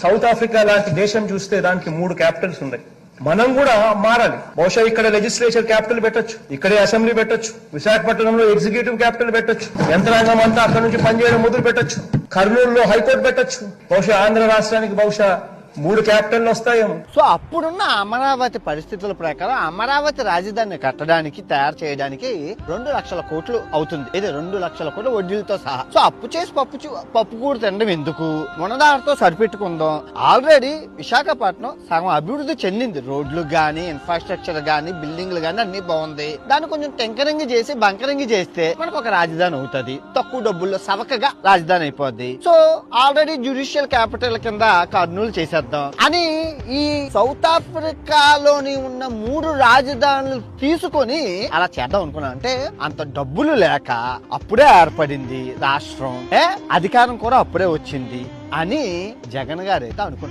South Africa లాంటి దేశం చూస్తే దానికి 3 క్యాపిటల్స్ ఉన్నాయి. మనం కూడా మారాలి. బహుశా ఇక్కడ లెజిస్లేచర్ క్యాపిటల్ పెట్టొచ్చు, ఇక్కడే అసెంబ్లీ పెట్టొచ్చు, విశాఖపట్నంలో ఎగ్జిక్యూటివ్ క్యాపిటల్ పెట్టొచ్చు, యంత్రాంగం అంతా అక్కడ నుంచి పనిచేయడం మొదలు పెట్టొచ్చు, కర్నూలులో హైకోర్టు పెట్టొచ్చు. బహుశా ఆంధ్ర రాష్ట్రానికి బహుశా 3 క్యాపిటల్ వస్తాయేమో. సో అప్పుడున్న అమరావతి పరిస్థితుల ప్రకారం అమరావతి రాజధానిని కట్టడానికి తయారు చేయడానికి 2 లక్షల కోట్లు అవుతుంది. ఇది 2 లక్షల కోట్లు వడ్డీలతో సహా. సో అప్పు చేసి పప్పు కూర తినడం ఎందుకు, మునదారితో సరిపెట్టుకుందాం. ఆల్రెడీ విశాఖపట్నం సగం అభివృద్ధి చెందింది. రోడ్లు గానీ, ఇన్ఫ్రాస్ట్రక్చర్ గానీ, బిల్డింగ్లు గానీ అన్ని బాగుంది. దాన్ని కొంచెం టెంకరింగ్ చేసి బంకరింగ్ చేస్తే మనకు ఒక రాజధాని అవుతుంది. తక్కువ డబ్బుల్లో సవకగా రాజధాని అయిపోద్ది. సో ఆల్రెడీ జ్యుడిషియల్ క్యాపిటల్ కింద కర్నూలు చేశారు అని ఈ సౌత్ ఆఫ్రికాలోని ఉన్న 3 రాజధానులు తీసుకొని అలా చేద్దాం అనుకున్నా. అంటే అంత డబ్బులు లేక అప్పుడే ఏర్పడింది రాష్ట్రం, అధికారం కూడా అప్పుడే వచ్చింది అని జగన్ గారు అయితే అనుకుంటున్నారు.